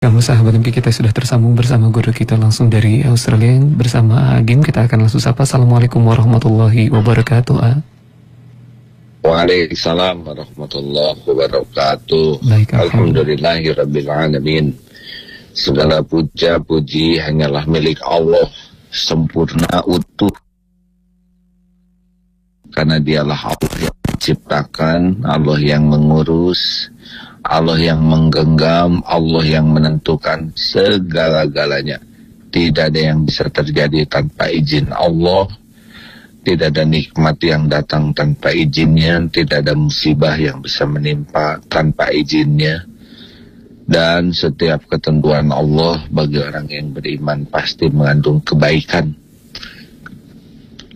Kamu sahabat mimpi, kita sudah tersambung bersama guru kita langsung dari Australia bersama Agim. Kita akan langsung sapa. Assalamualaikum warahmatullahi wabarakatuh. Waalaikumsalam warahmatullahi wabarakatuh. Baik, Alhamdulillahirabbil alamin. Segala puja puji hanyalah milik Allah, sempurna utuh. Karena dialah Allah yang menciptakan, Allah yang mengurus, Allah yang menggenggam, Allah yang menentukan segala-galanya. Tidak ada yang bisa terjadi tanpa izin Allah. Tidak ada nikmat yang datang tanpa izinnya. Tidak ada musibah yang bisa menimpa tanpa izinnya. Dan setiap ketentuan Allah bagi orang yang beriman pasti mengandung kebaikan.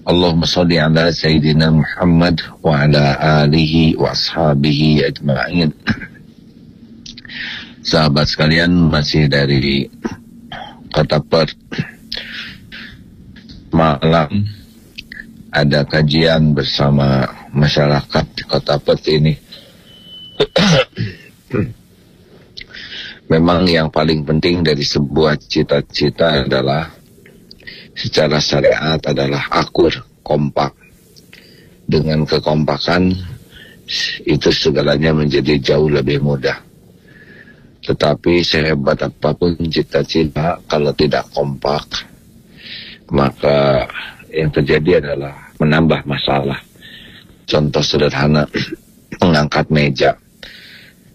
Allahumma sholli ala Sayyidina Muhammad wa ala alihi wa ashabihi ajma'in. Sahabat sekalian, masih dari Kota Perth. Malam ada kajian bersama masyarakat di Kota Perth ini. Memang yang paling penting dari sebuah cita-cita adalah secara syariat adalah akur, kompak. Dengan kekompakan itu segalanya menjadi jauh lebih mudah. Tetapi sehebat apapun cita-cita, kalau tidak kompak, maka yang terjadi adalah menambah masalah. Contoh sederhana, mengangkat meja.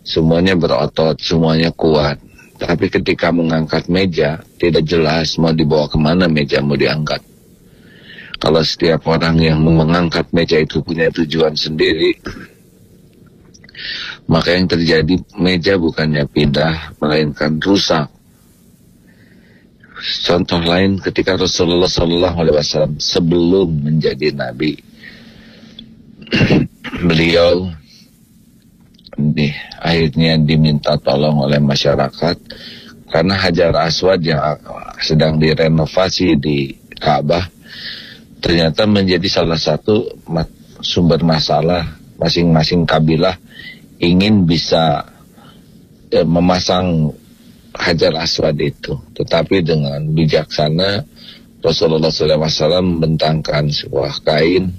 Semuanya berotot, semuanya kuat. Tapi ketika mengangkat meja, tidak jelas mau dibawa kemana meja mau diangkat. Kalau setiap orang yang mengangkat meja itu punya tujuan sendiri, maka yang terjadi meja bukannya pindah, melainkan rusak. Contoh lain ketika Rasulullah SAW sebelum menjadi Nabi, beliau akhirnya diminta tolong oleh masyarakat karena Hajar Aswad yang sedang direnovasi di Ka'bah ternyata menjadi salah satu sumber masalah. Masing-masing kabilah ingin bisa memasang Hajar Aswad itu, tetapi dengan bijaksana Rasulullah SAW membentangkan sebuah kain,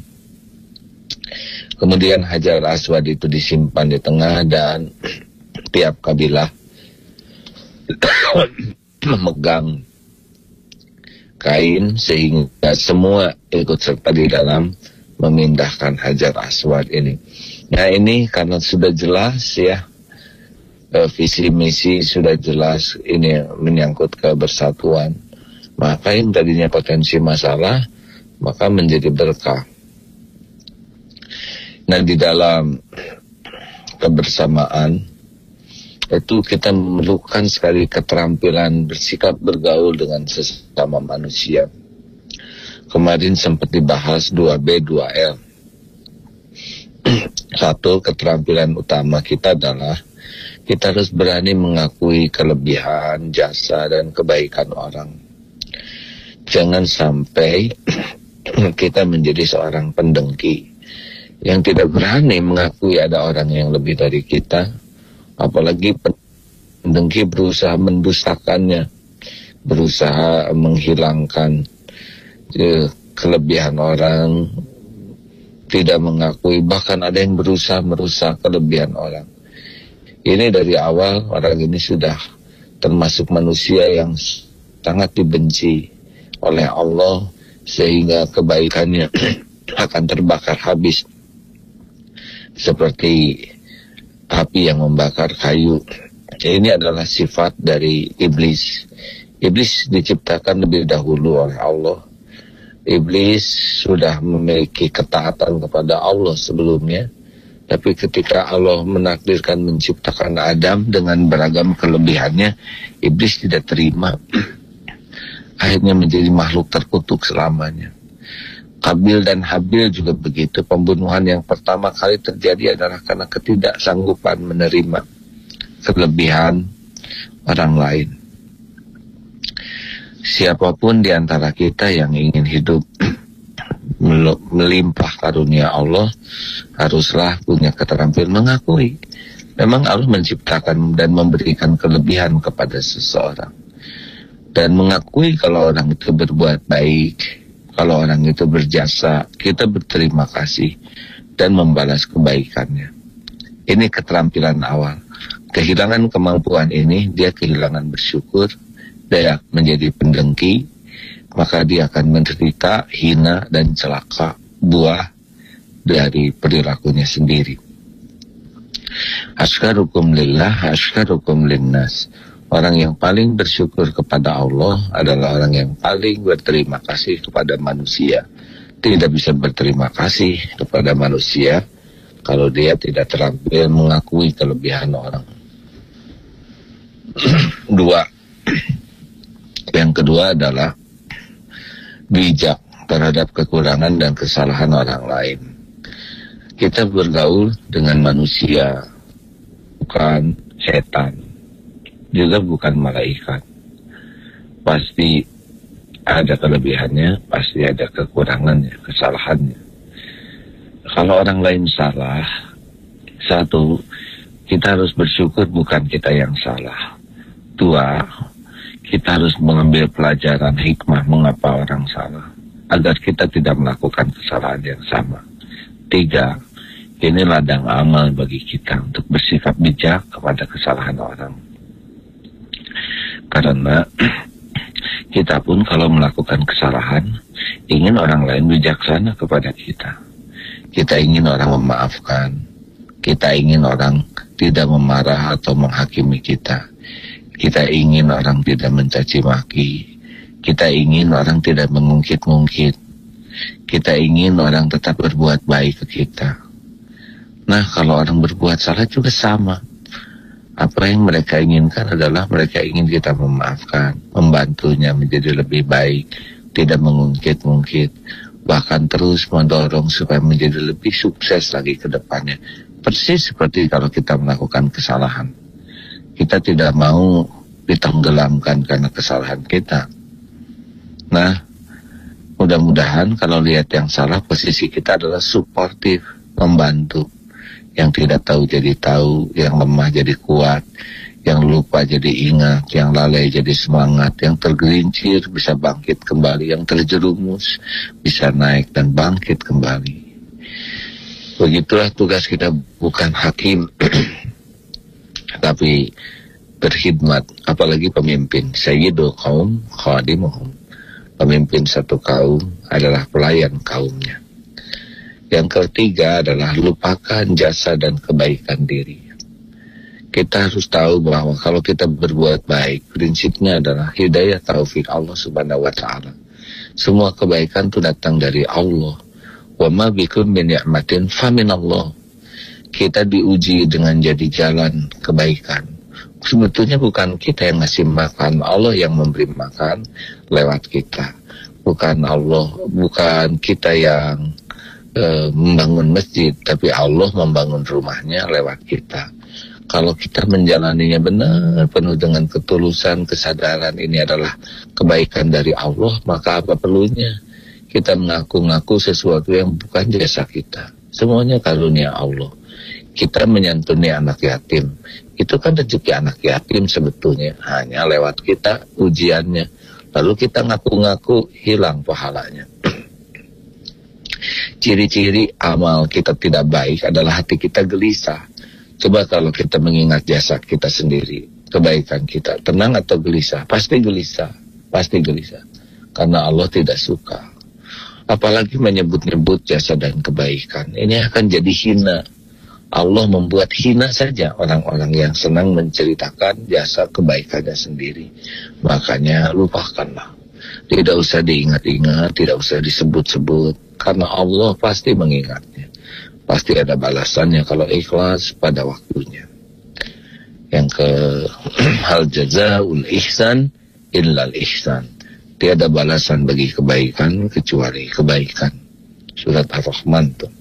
kemudian Hajar Aswad itu disimpan di tengah dan tiap kabilah memegang kain sehingga semua ikut serta di dalam memindahkan Hajar Aswad ini. Nah ini karena sudah jelas ya, visi misi sudah jelas, ini menyangkut kebersatuan, maka yang tadinya potensi masalah maka menjadi berkah. Nah di dalam kebersamaan itu kita memerlukan sekali keterampilan bersikap bergaul dengan sesama manusia. Kemarin sempat dibahas 2B 2L. Satu, keterampilan utama kita adalah kita harus berani mengakui kelebihan, jasa, dan kebaikan orang. Jangan sampai kita menjadi seorang pendengki yang tidak berani mengakui ada orang yang lebih dari kita, apalagi pendengki berusaha mendustakannya, berusaha menghilangkan kelebihan orang, tidak mengakui, bahkan ada yang berusaha merusak kelebihan orang. Ini dari awal orang ini sudah termasuk manusia yang sangat dibenci oleh Allah, sehingga kebaikannya akan terbakar habis seperti api yang membakar kayu. Ini adalah sifat dari iblis. Iblis diciptakan lebih dahulu oleh Allah. Iblis sudah memiliki ketaatan kepada Allah sebelumnya, tapi ketika Allah menakdirkan menciptakan Adam dengan beragam kelebihannya, iblis tidak terima. Akhirnya menjadi makhluk terkutuk selamanya. Qabil dan Habil juga begitu. Pembunuhan yang pertama kali terjadi adalah karena ketidaksanggupan menerima kelebihan orang lain. Siapapun di antara kita yang ingin hidup melimpah karunia Allah, haruslah punya keterampilan mengakui Memang Allah menciptakan dan memberikan kelebihan kepada seseorang. Dan mengakui kalau orang itu berbuat baik, kalau orang itu berjasa, kita berterima kasih dan membalas kebaikannya. Ini keterampilan awal. Kehilangan kemampuan ini, dia kehilangan bersyukur, dia menjadi pendengki, maka dia akan menderita, hina, dan celaka, buah dari perilakunya sendiri. Asykarukum lillah, asykarukum linnas. Orang yang paling bersyukur kepada Allah adalah orang yang paling berterima kasih kepada manusia. Tidak bisa berterima kasih kepada manusia kalau dia tidak terampil mengakui kelebihan orang. Yang kedua adalah bijak terhadap kekurangan dan kesalahan orang lain. Kita bergaul dengan manusia, bukan setan, juga bukan malaikat. Pasti ada kelebihannya, pasti ada kekurangannya, kesalahannya. Kalau orang lain salah, satu, kita harus bersyukur bukan kita yang salah. Dua, kita harus mengambil pelajaran hikmah mengapa orang salah, agar kita tidak melakukan kesalahan yang sama. Tiga, ini ladang amal bagi kita untuk bersikap bijak kepada kesalahan orang. Karena kita pun kalau melakukan kesalahan, ingin orang lain bijaksana kepada kita. Kita ingin orang memaafkan. Kita ingin orang tidak memarah atau menghakimi kita. Kita ingin orang tidak mencaci maki. Kita ingin orang tidak mengungkit-ungkit. Kita ingin orang tetap berbuat baik ke kita. Nah, kalau orang berbuat salah juga sama. Apa yang mereka inginkan adalah mereka ingin kita memaafkan, membantunya menjadi lebih baik, tidak mengungkit-ungkit, bahkan terus mendorong supaya menjadi lebih sukses lagi ke depannya. Persis seperti kalau kita melakukan kesalahan. Kita tidak mau ditenggelamkan karena kesalahan kita. Nah, mudah-mudahan kalau lihat yang salah, posisi kita adalah suportif, membantu. Yang tidak tahu jadi tahu, yang lemah jadi kuat, yang lupa jadi ingat, yang lalai jadi semangat, yang tergelincir bisa bangkit kembali, yang terjerumus bisa naik dan bangkit kembali. Begitulah tugas kita, bukan hakim, tapi berkhidmat, apalagi pemimpin. Sayyidul qaum khadimuhum. Pemimpin satu kaum adalah pelayan kaumnya. Yang ketiga adalah lupakan jasa dan kebaikan diri. Kita harus tahu bahwa kalau kita berbuat baik, prinsipnya adalah hidayah taufik Allah Subhanahu wa ta'ala. Semua kebaikan itu datang dari Allah. Wa ma bikum min ni'matin faminallah. Kita diuji dengan jadi jalan kebaikan. Sebetulnya bukan kita yang ngasih makan, Allah yang memberi makan lewat kita. Bukan Allah, bukan kita yang membangun masjid, tapi Allah membangun rumahnya lewat kita. Kalau kita menjalaninya benar, penuh dengan ketulusan, kesadaran ini adalah kebaikan dari Allah, maka apa perlunya kita mengaku-ngaku sesuatu yang bukan jasa kita? Semuanya karunia Allah. Kita menyantuni anak yatim, itu kan rezeki anak yatim sebetulnya, hanya lewat kita ujiannya. Lalu kita ngaku-ngaku, hilang pahalanya. Ciri-ciri amal kita tidak baik adalah hati kita gelisah. Coba kalau kita mengingat jasa kita sendiri, kebaikan kita, tenang atau gelisah? Pasti gelisah, pasti gelisah. Karena Allah tidak suka. Apalagi menyebut-nyebut jasa dan kebaikan. Ini akan jadi hina. Allah membuat hina saja orang-orang yang senang menceritakan jasa kebaikannya sendiri. Makanya lupakanlah. Tidak usah diingat-ingat, tidak usah disebut-sebut, karena Allah pasti mengingatnya. Pasti ada balasannya kalau ikhlas pada waktunya. Yang ke hal jazaul ihsan illal ihsan. Tiada balasan bagi kebaikan kecuali kebaikan. Surat Ar-Rahman tuh.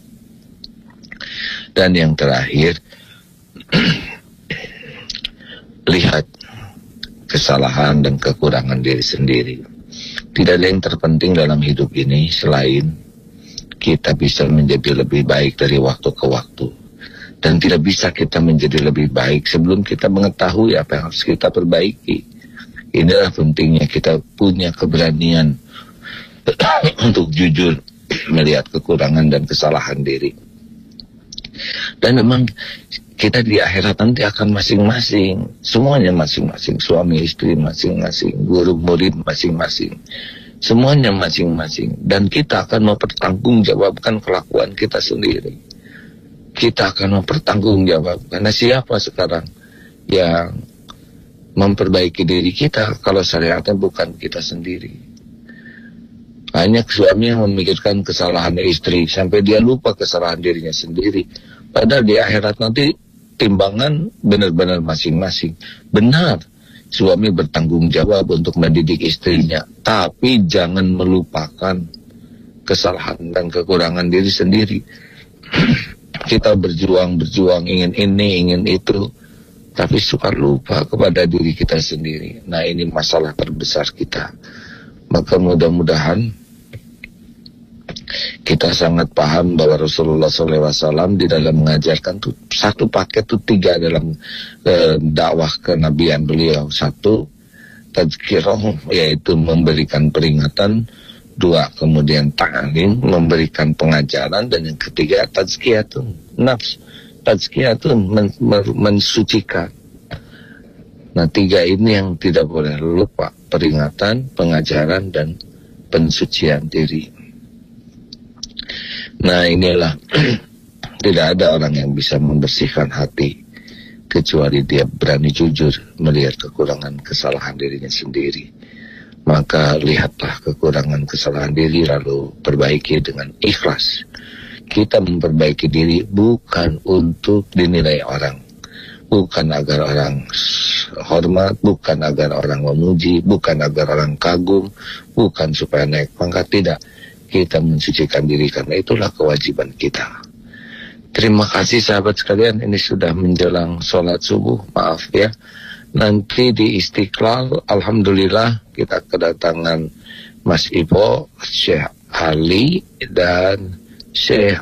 Dan yang terakhir, lihat kesalahan dan kekurangan diri sendiri. Tidak ada yang terpenting dalam hidup ini selain kita bisa menjadi lebih baik dari waktu ke waktu. Dan tidak bisa kita menjadi lebih baik sebelum kita mengetahui apa yang harus kita perbaiki. Inilah pentingnya kita punya keberanian untuk jujur melihat kekurangan dan kesalahan diri. Dan memang kita di akhirat nanti akan masing-masing, semuanya masing-masing, suami istri masing-masing, guru murid masing-masing, semuanya masing-masing. Dan kita akan mempertanggungjawabkan kelakuan kita sendiri. Kita akan mempertanggungjawabkan. Karena siapa sekarang yang memperbaiki diri kita kalau syariatnya bukan kita sendiri? Hanya suami yang memikirkan kesalahan istri sampai dia lupa kesalahan dirinya sendiri. Padahal di akhirat nanti timbangan benar-benar masing-masing. Benar, suami bertanggung jawab untuk mendidik istrinya, tapi jangan melupakan kesalahan dan kekurangan diri sendiri. Kita berjuang ingin ini, ingin itu, tapi suka lupa kepada diri kita sendiri. Nah, ini masalah terbesar kita. Maka mudah-mudahan kita sangat paham bahwa Rasulullah SAW di dalam mengajarkan tuh satu paket tuh 3 dalam dakwah kenabian beliau. 1, tazkirah, yaitu memberikan peringatan. 2, kemudian ta'lim, memberikan pengajaran. Dan yang ketiga, tazkiyatun nafs, tazkiyatun mensucikan. Nah, 3 ini yang tidak boleh lupa: peringatan, pengajaran, dan pensucian diri. Nah, inilah tidak ada orang yang bisa membersihkan hati kecuali dia berani jujur melihat kekurangan kesalahan dirinya sendiri. Maka lihatlah kekurangan kesalahan diri lalu perbaiki dengan ikhlas. Kita memperbaiki diri bukan untuk dinilai orang, bukan agar orang hormat, bukan agar orang memuji, bukan agar orang kagum, bukan supaya naik pangkat, tidak. Kita mensucikan diri karena itulah kewajiban kita. Terima kasih sahabat sekalian, ini sudah menjelang sholat subuh, maaf ya. Nanti di Istiqlal, alhamdulillah kita kedatangan Mas Ibo, Syekh Ali, dan Syekh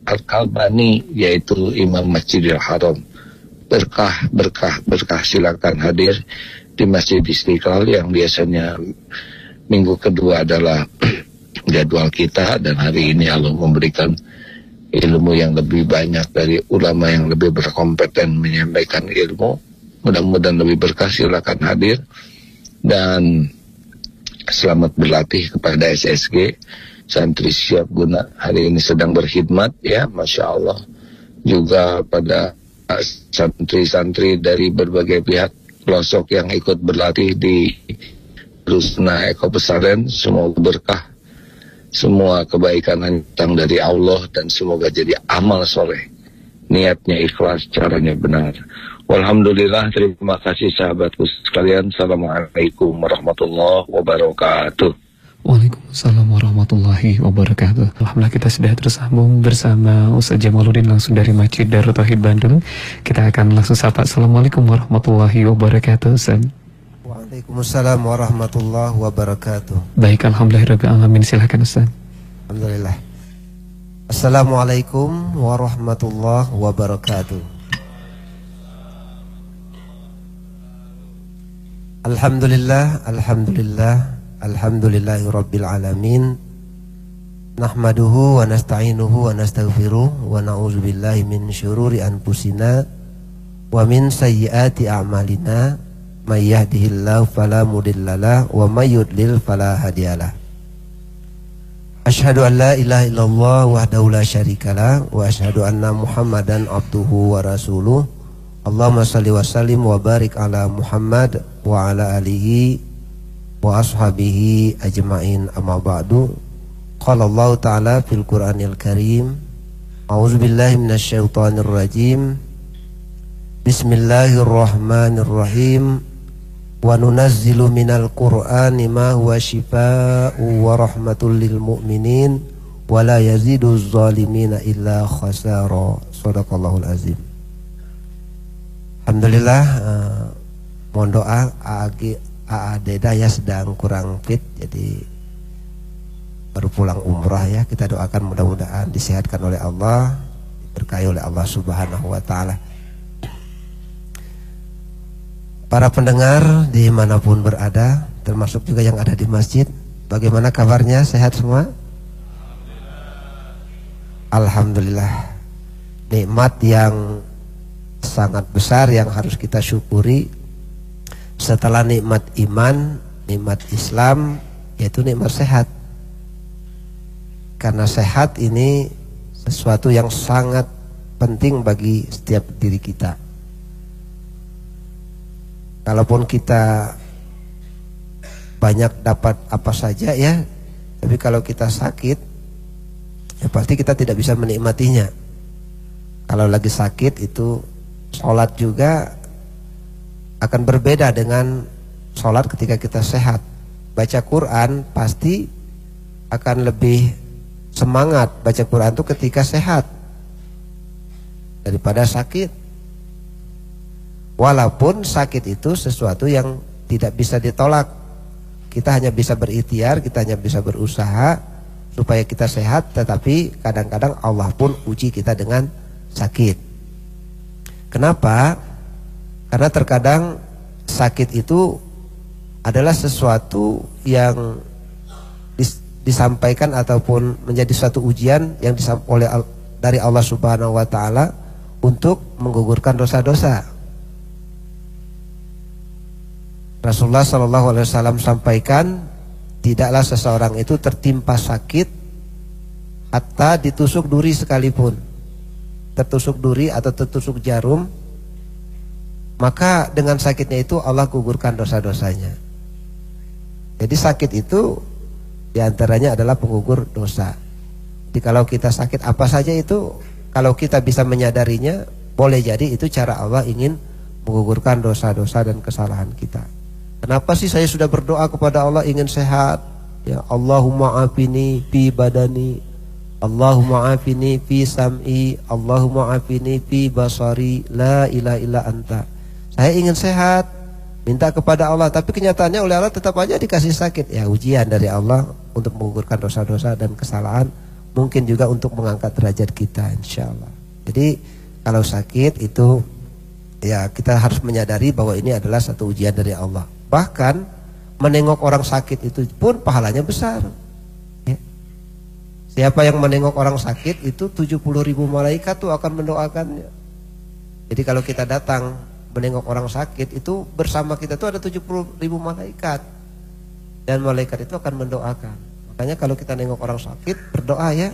Al-Kalbani, yaitu Imam Masjidil Haram. Berkah, silakan hadir di Masjid Istiqlal yang biasanya minggu kedua adalah jadwal kita, dan hari ini Allah memberikan ilmu yang lebih banyak dari ulama yang lebih berkompeten menyampaikan ilmu. Mudah-mudahan lebih berkah, silakan hadir. Dan selamat berlatih kepada SSG, santri siap guna hari ini sedang berkhidmat ya, Masya Allah. Juga pada santri-santri dari berbagai pihak pelosok yang ikut berlatih di Rusna Eko Pesantren, semoga berkah, semua kebaikan datang dari Allah, dan semoga jadi amal soleh, niatnya ikhlas, caranya benar. Walhamdulillah, terima kasih sahabatku sekalian. Assalamualaikum warahmatullahi wabarakatuh. Waalaikumsalam warahmatullahi wabarakatuh. Alhamdulillah, kita sudah tersambung bersama Ustaz Jamaluddin langsung dari Masjid Darut Tauhid Bandung. Kita akan langsung sapa. Assalamualaikum warahmatullahi wabarakatuh, Ustaz. Waalaikumsalam warahmatullahi wabarakatuh. Baik, alhamdulillahirabbil alamin. Silakan Ustaz. Alhamdulillah. Assalamualaikum warahmatullahi wabarakatuh. Alhamdulillah, alhamdulillahirabbil alamin. Nahmaduhu wa nasta'inuhu wa nastaghfiruh wa na'udzubillahi min syururi anfusina wa min sayyiati a'malina. May yahdihillahu fala mudhillalah wa may yudlil fala hadiyalah. Asyhadu an la ilaha illallah wahdahu la syarikalah wa asyhadu anna Muhammadan abduhu wa rasuluh. Allahumma salli wa sallim wa barik ala Muhammad wa ala alihi wa ashabihi ajma'in, amma ba'du. Qala Allah ta'ala fil Qur'anil Karim, a'udzu billahi minasy syaithanir rajim. Bismillahirrahmanirrahim. Wa nunazzilu minal Qur'ani ma huwa shifaa'u wa rahmatul lil mu'minin wa la yaziduz zalimina illa khasara. Shadaqallahul azim. Alhamdulillah, mohon doa. Deda ya sedang kurang fit, jadi baru pulang umrah ya. Kita doakan mudah-mudahan disehatkan oleh Allah, diberkahi oleh Allah Subhanahu wa Ta'ala. Para pendengar dimanapun berada, termasuk juga yang ada di masjid, bagaimana kabarnya? Sehat semua? Alhamdulillah. Nikmat yang sangat besar yang harus kita syukuri setelah nikmat iman, nikmat Islam, yaitu nikmat sehat. Karena sehat ini sesuatu yang sangat penting bagi setiap diri kita. Kalaupun kita banyak dapat apa saja ya, tapi kalau kita sakit, ya pasti kita tidak bisa menikmatinya. Kalau lagi sakit itu sholat juga akan berbeda dengan sholat ketika kita sehat. Baca Quran pasti akan lebih semangat baca Quran itu ketika sehat daripada sakit. Walaupun sakit itu sesuatu yang tidak bisa ditolak, kita hanya bisa berikhtiar, kita hanya bisa berusaha supaya kita sehat. Tetapi kadang-kadang Allah pun uji kita dengan sakit. Kenapa? Karena terkadang sakit itu adalah sesuatu yang disampaikan ataupun menjadi suatu ujian yang disampaikan dari Allah Subhanahu wa Ta'ala untuk menggugurkan dosa-dosa. Rasulullah Shallallahu Alaihi Wasallam sampaikan, tidaklah seseorang itu tertimpa sakit hatta ditusuk duri sekalipun, tertusuk duri atau tertusuk jarum, maka dengan sakitnya itu Allah gugurkan dosa-dosanya. Jadi sakit itu diantaranya adalah penggugur dosa. Jadi kalau kita sakit apa saja itu, kalau kita bisa menyadarinya, boleh jadi itu cara Allah ingin menggugurkan dosa-dosa dan kesalahan kita. Kenapa sih saya sudah berdoa kepada Allah ingin sehat? Ya Allahumma afini fi badani, Allahumma afini fi sam'i, Allahumma afini fi basari, la ilaha illa anta. Saya ingin sehat, minta kepada Allah, tapi kenyataannya oleh Allah tetap aja dikasih sakit. Ya ujian dari Allah untuk menggugurkan dosa-dosa dan kesalahan, mungkin juga untuk mengangkat derajat kita insyaallah. Jadi kalau sakit itu ya kita harus menyadari bahwa ini adalah satu ujian dari Allah. Bahkan menengok orang sakit itu pun pahalanya besar ya. Siapa yang menengok orang sakit itu 70.000 malaikat tuh akan mendoakannya. Jadi kalau kita datang menengok orang sakit itu bersama kita tuh ada 70.000 malaikat, dan malaikat itu akan mendoakan. Makanya kalau kita nengok orang sakit berdoa ya,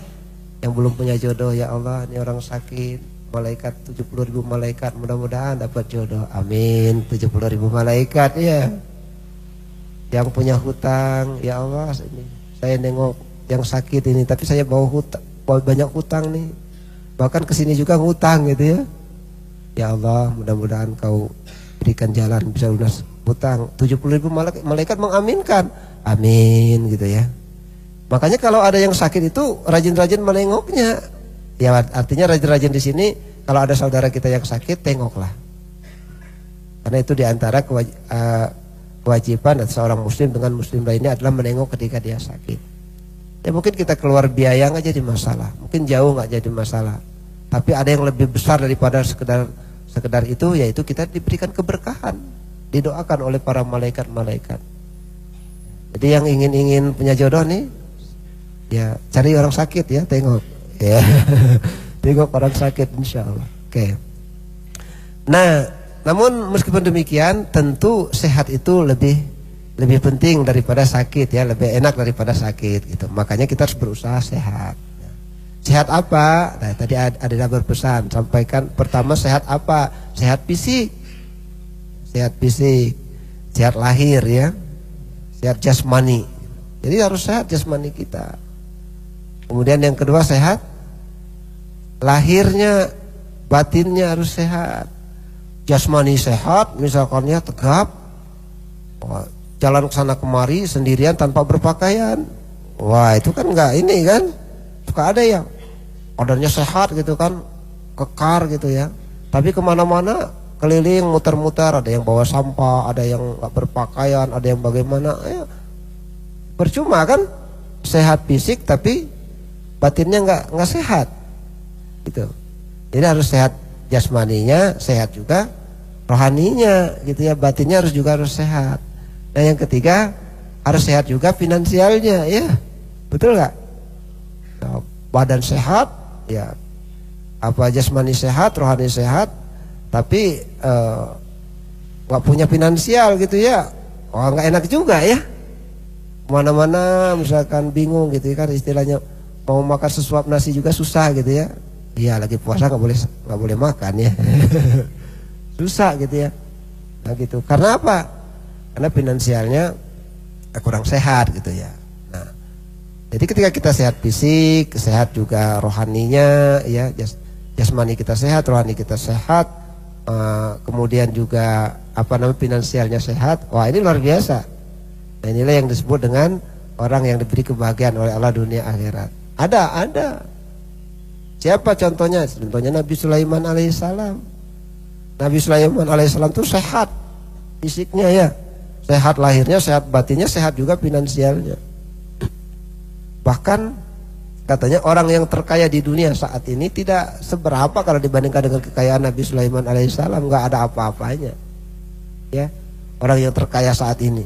yang belum punya jodoh, ya Allah ini orang sakit, malaikat 70.000 malaikat mudah-mudahan dapat jodoh, amin. 70.000 malaikat ya. Yang punya hutang, ya Allah ini saya nengok yang sakit ini, tapi saya bawa banyak hutang nih, bahkan kesini juga ngutang gitu ya. Ya Allah mudah-mudahan kau berikan jalan bisa lunas hutang. 70.000 malaikat mengaminkan, amin gitu ya. Makanya kalau ada yang sakit itu rajin-rajin menengoknya. Ya artinya rajin-rajin di sini kalau ada saudara kita yang sakit tengoklah. Karena itu diantara kewajiban seorang muslim dengan muslim lainnya adalah menengok ketika dia sakit. Ya mungkin kita keluar biaya nggak jadi masalah, mungkin jauh nggak jadi masalah. Tapi ada yang lebih besar daripada sekedar itu, yaitu kita diberikan keberkahan, didoakan oleh para malaikat-malaikat. Jadi yang ingin punya jodoh nih, ya cari orang sakit ya, tengok ya. Tengok orang sakit insya Allah. Oke. Nah namun meskipun demikian tentu sehat itu lebih penting daripada sakit ya, lebih enak daripada sakit gitu. Makanya kita harus berusaha sehat. Sehat apa? Nah tadi ada berpesan sampaikan, pertama sehat apa? Sehat fisik. Sehat fisik, sehat lahir ya, sehat jasmani. Jadi harus sehat jasmani kita. Kemudian yang kedua sehat lahirnya, batinnya harus sehat. Jasmani sehat, misalkannya tegap, jalan ke sana kemari sendirian tanpa berpakaian. Wah itu kan enggak ini kan, suka ada yang badannya sehat gitu kan, kekar gitu ya. Tapi kemana-mana keliling muter-muter, ada yang bawa sampah, ada yang nggak berpakaian, ada yang bagaimana. Ya, percuma kan, sehat fisik tapi batinnya nggak sehat gitu. Jadi harus sehat jasmaninya, sehat juga rohaninya gitu ya, batinnya harus sehat. Dan yang ketiga harus sehat juga finansialnya ya. Betul nggak? Nah, badan sehat ya, apa jasmani sehat, rohani sehat, tapi nggak punya finansial gitu ya, oh nggak enak juga ya. Mana-mana misalkan bingung gitu kan, istilahnya mau makan sesuap nasi juga susah gitu ya. Iya lagi puasa nggak boleh makan ya. Susah gitu ya. Nah gitu. Karena apa? Karena finansialnya kurang sehat gitu ya. Nah, jadi ketika kita sehat fisik, sehat juga rohaninya ya, jasmani kita sehat, rohani kita sehat, kemudian juga finansialnya sehat. Wah, ini luar biasa. Nah, inilah yang disebut dengan orang yang diberi kebahagiaan oleh Allah dunia akhirat. Ada. Siapa contohnya? Contohnya Nabi Sulaiman alaihissalam. Nabi Sulaiman alaihissalam itu sehat fisiknya ya, sehat lahirnya, sehat batinnya, sehat juga finansialnya. Bahkan katanya orang yang terkaya di dunia saat ini tidak seberapa kalau dibandingkan dengan kekayaan Nabi Sulaiman alaihissalam, nggak ada apa-apanya. Ya, orang yang terkaya saat ini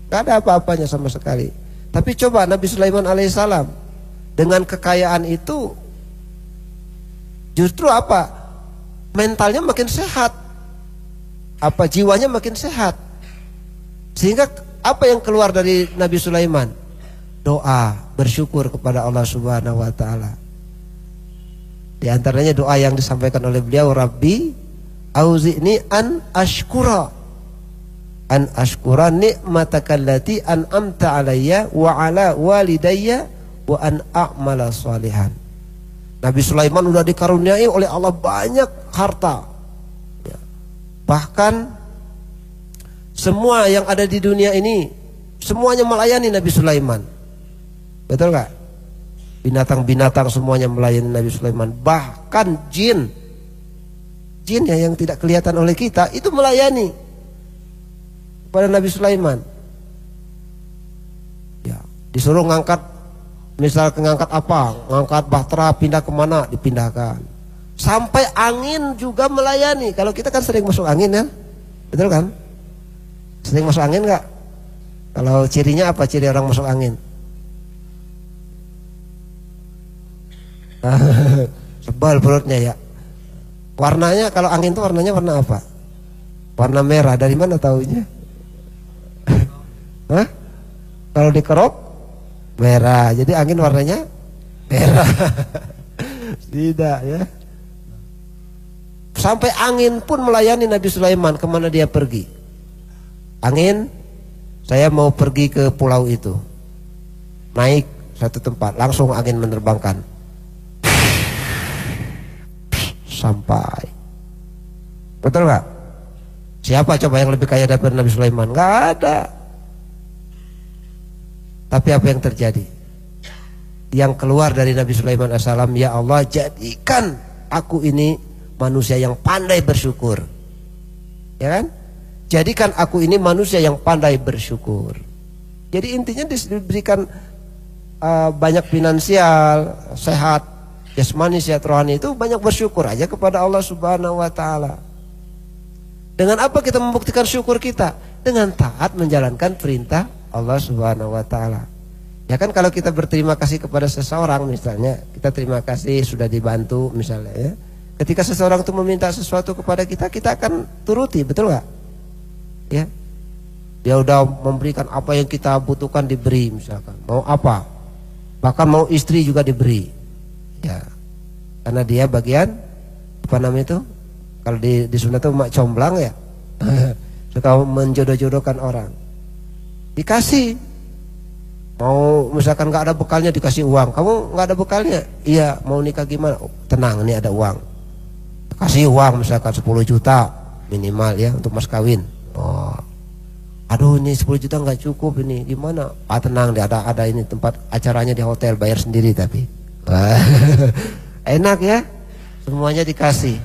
nggak ada apa-apanya sama sekali. Tapi coba Nabi Sulaiman alaihissalam dengan kekayaan itu justru apa? Mentalnya makin sehat, jiwanya makin sehat. Sehingga apa yang keluar dari Nabi Sulaiman? Doa, bersyukur kepada Allah Subhanahu wa taala. Di antaranya doa yang disampaikan oleh beliau, Rabbi auzi'ni an ashkura ni'mataka allati an'amta alayya wa ala walidayya wa an a'mala shalihan. Nabi Sulaiman sudah dikaruniai oleh Allah banyak harta ya. Bahkan semua yang ada di dunia ini semuanya melayani Nabi Sulaiman. Betul gak? Binatang-binatang semuanya melayani Nabi Sulaiman. Bahkan jin ya, yang tidak kelihatan oleh kita itu melayani kepada Nabi Sulaiman ya. Disuruh ngangkat, misal ngangkat apa, ngangkat bahtera pindah kemana, dipindahkan. Sampai angin juga melayani. Kalau kita kan sering masuk angin ya, betul kan? Sering masuk angin nggak? Kalau cirinya apa, ciri orang masuk angin? Sebal perutnya ya. Warnanya, kalau angin itu warnanya warna apa? Warna merah. Dari mana taunya? Hah? Kalau dikerok merah, jadi angin warnanya merah. Tidak ya. Sampai angin pun melayani Nabi Sulaiman kemana dia pergi. Angin, saya mau pergi ke pulau itu. Naik satu tempat, langsung angin menerbangkan. Sampai. Betul gak? Siapa coba yang lebih kaya daripada Nabi Sulaiman? Gak ada. Tapi apa yang terjadi? Yang keluar dari Nabi Sulaiman as-salam, ya Allah, jadikan aku ini manusia yang pandai bersyukur. Ya kan? Jadikan aku ini manusia yang pandai bersyukur. Jadi intinya diberikan banyak finansial, sehat, jasmani, sehat rohani, itu banyak bersyukur aja kepada Allah Subhanahu wa taala. Dengan apa kita membuktikan syukur kita? Dengan taat menjalankan perintah Allah Subhanahu wa taala. Ya kan, kalau kita berterima kasih kepada seseorang, misalnya kita terima kasih sudah dibantu misalnya ya. Ketika seseorang itu meminta sesuatu kepada kita, kita akan turuti, betul nggak? Ya. Dia udah memberikan apa yang kita butuhkan, diberi misalkan. Mau apa? Bahkan mau istri juga diberi. Ya. Karena dia bagian apa namanya itu? Kalau di Sunda tuh mak comblang ya. Suka menjodoh-jodohkan orang. Dikasih. Mau misalkan nggak ada bekalnya, dikasih uang. Kamu nggak ada bekalnya? Iya, mau nikah gimana? Oh, tenang, ini ada uang. Kasih uang misalkan 10 juta minimal ya untuk mas kawin. Oh, aduh ini 10 juta nggak cukup ini, gimana? Ah tenang, ada ini tempat acaranya di hotel, bayar sendiri tapi. Enak ya, semuanya dikasih.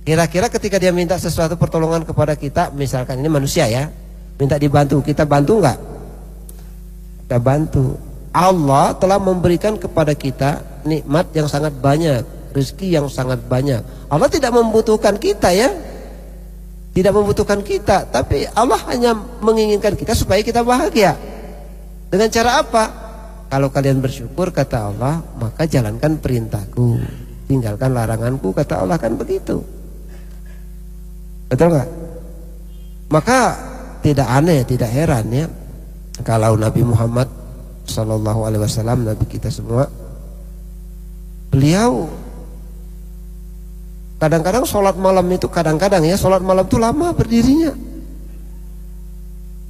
Kira-kira ketika dia minta sesuatu pertolongan kepada kita, misalkan ini manusia ya, minta dibantu, kita bantu nggak? Kita bantu. Allah telah memberikan kepada kita nikmat yang sangat banyak. rezeki yang sangat banyak. Allah tidak membutuhkan kita ya, tidak membutuhkan kita, tapi Allah hanya menginginkan kita supaya kita bahagia. Dengan cara apa? Kalau kalian bersyukur, kata Allah, maka jalankan perintahku, tinggalkan laranganku, kata Allah, kan begitu. Betul nggak? Maka tidak aneh, tidak heran ya, kalau Nabi Muhammad Sallallahu Alaihi Wasallam, Nabi kita semua, beliau kadang-kadang sholat malam itu, kadang-kadang ya sholat malam itu lama berdirinya.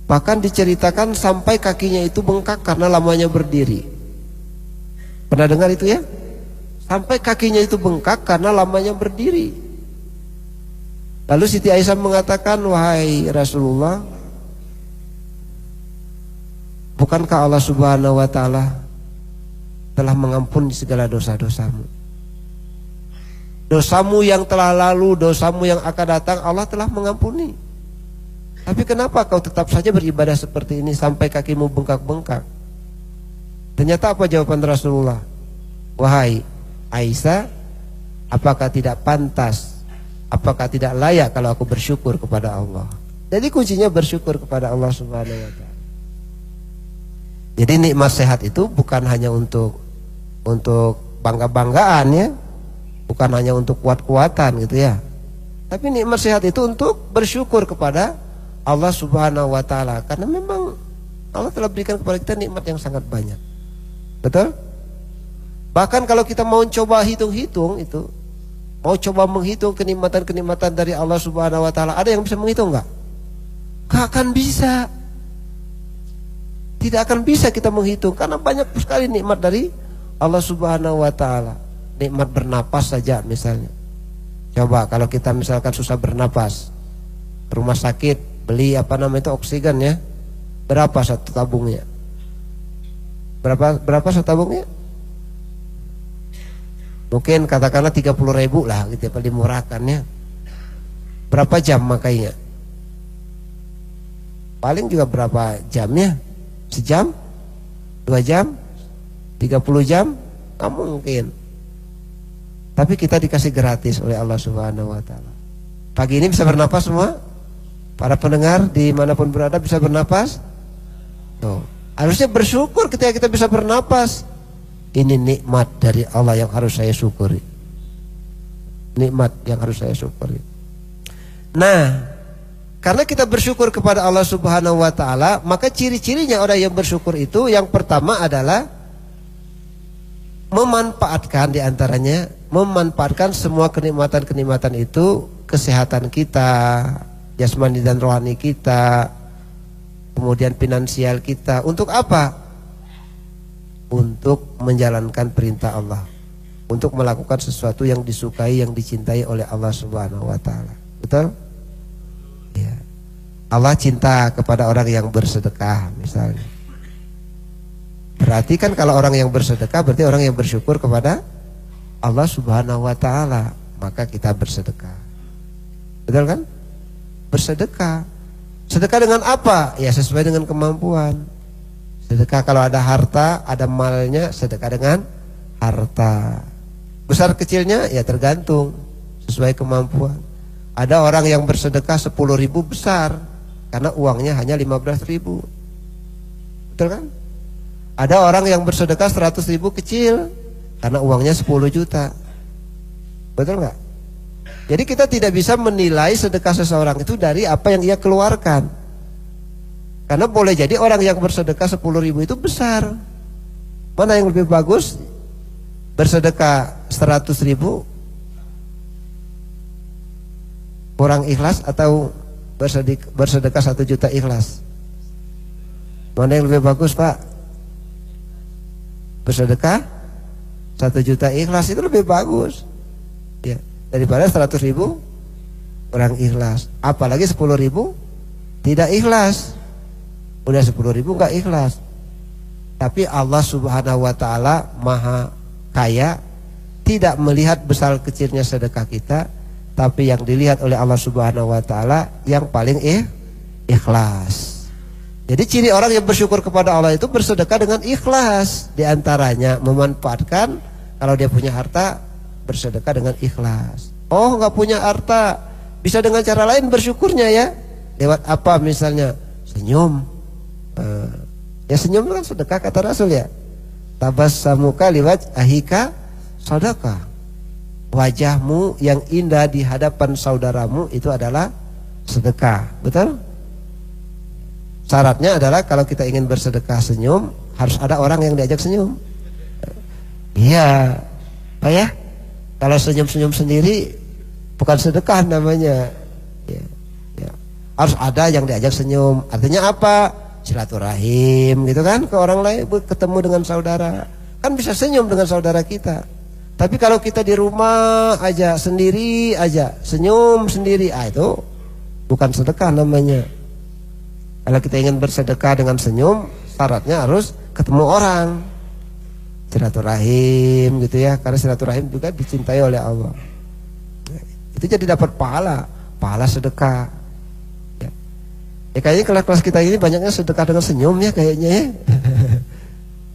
Bahkan diceritakan sampai kakinya itu bengkak karena lamanya berdiri. Pernah dengar itu ya? Sampai kakinya itu bengkak karena lamanya berdiri. Lalu Siti Aisyah mengatakan, wahai Rasulullah, bukankah Allah Subhanahu wa Ta'ala telah mengampuni segala dosa-dosamu? Dosamu yang telah lalu, dosamu yang akan datang, Allah telah mengampuni. Tapi kenapa kau tetap saja beribadah seperti ini sampai kakimu bengkak-bengkak? Ternyata apa jawaban Rasulullah? Wahai Aisyah, apakah tidak pantas, apakah tidak layak kalau aku bersyukur kepada Allah? Jadi kuncinya bersyukur kepada Allah Subhanahu wa Ta'ala. Jadi nikmat sehat itu bukan hanya untuk bangga-banggaan ya, bukan hanya untuk kuat-kuatan gitu ya. Tapi nikmat sehat itu untuk bersyukur kepada Allah Subhanahu wa Ta'ala, karena memang Allah telah berikan kepada kita nikmat yang sangat banyak. Betul? Bahkan kalau kita mau coba hitung-hitung itu, mau coba menghitung kenikmatan-kenikmatan dari Allah Subhanahu wa Ta'ala, ada yang bisa menghitung enggak? Gak akan bisa. Tidak akan bisa kita menghitung, karena banyak sekali nikmat dari Allah Subhanahu wa Ta'ala. Nikmat bernapas saja misalnya. Coba kalau kita misalkan susah bernapas, rumah sakit beli itu oksigen ya, berapa satu tabungnya? Berapa satu tabungnya? Mungkin katakanlah 30.000 lah gitu ya, paling dimurahkan ya. Berapa jam makainya? Paling juga berapa jamnya? Sejam? 2 jam? 30 jam? Nggak mungkin. Tapi kita dikasih gratis oleh Allah Subhanahu wa Ta'ala. Pagi ini bisa bernapas semua? Para pendengar dimanapun berada bisa bernapas? Tuh. Harusnya bersyukur ketika kita bisa bernapas. Ini nikmat dari Allah yang harus saya syukuri. Nikmat yang harus saya syukuri. Nah, karena kita bersyukur kepada Allah Subhanahu wa Ta'ala, maka ciri-cirinya orang yang bersyukur itu, yang pertama adalah memanfaatkan, diantaranya memanfaatkan semua kenikmatan-kenikmatan itu, kesehatan kita, jasmani dan rohani kita, kemudian finansial kita, untuk apa? Untuk menjalankan perintah Allah, untuk melakukan sesuatu yang disukai, yang dicintai oleh Allah Subhanahu wa Ta'ala. Betul? Ya. Allah cinta kepada orang yang bersedekah misalnya. Berarti kan kalau orang yang bersedekah berarti orang yang bersyukur kepada Allah Subhanahu wa Ta'ala, maka kita bersedekah. Betul kan? Bersedekah. Sedekah dengan apa? Ya sesuai dengan kemampuan. Sedekah kalau ada harta, ada malnya, sedekah dengan harta. Besar kecilnya ya tergantung sesuai kemampuan. Ada orang yang bersedekah 10.000 besar karena uangnya hanya 15.000. Betul kan? Ada orang yang bersedekah 100.000 kecil karena uangnya 10 juta. Betul nggak? Jadi kita tidak bisa menilai sedekah seseorang itu dari apa yang ia keluarkan. Karena boleh jadi orang yang bersedekah 10.000 itu besar. Mana yang lebih bagus? Bersedekah 100.000 kurang ikhlas atau bersedekah 1 juta ikhlas? Mana yang lebih bagus, Pak? Bersedekah 1 juta ikhlas itu lebih bagus ya, daripada 100.000 kurang ikhlas. Apalagi 10.000 tidak ikhlas. Udah 10.000 gak ikhlas. Tapi Allah Subhanahu wa Ta'ala Maha Kaya, tidak melihat besar kecilnya sedekah kita, tapi yang dilihat oleh Allah Subhanahu wa Ta'ala yang paling ikhlas. Jadi ciri orang yang bersyukur kepada Allah itu bersedekah dengan ikhlas. Di antaranya memanfaatkan, kalau dia punya harta, bersedekah dengan ikhlas. Oh, nggak punya harta, bisa dengan cara lain bersyukurnya ya. Lewat apa misalnya? Senyum. Ya senyum itu kan sedekah kata Rasul ya. Tabassamuka liwaj ahika sedekah. Wajahmu yang indah di hadapan saudaramu itu adalah sedekah. Betul? Syaratnya adalah kalau kita ingin bersedekah senyum, harus ada orang yang diajak senyum. Iya, Pak ya. Kalau senyum-senyum sendiri bukan sedekah namanya. Ya, ya. Harus ada yang diajak senyum. Artinya apa? Silaturahim gitu kan ke orang lain, ketemu dengan saudara. Kan bisa senyum dengan saudara kita. Tapi kalau kita di rumah aja sendiri aja, senyum sendiri, itu bukan sedekah namanya. Kalau kita ingin bersedekah dengan senyum, syaratnya harus ketemu orang, silaturahim gitu ya, karena silaturahim juga dicintai oleh Allah. Itu jadi dapat pahala sedekah. Ya kayaknya kelas-kelas kita ini banyaknya sedekah dengan senyum ya kayaknya ya.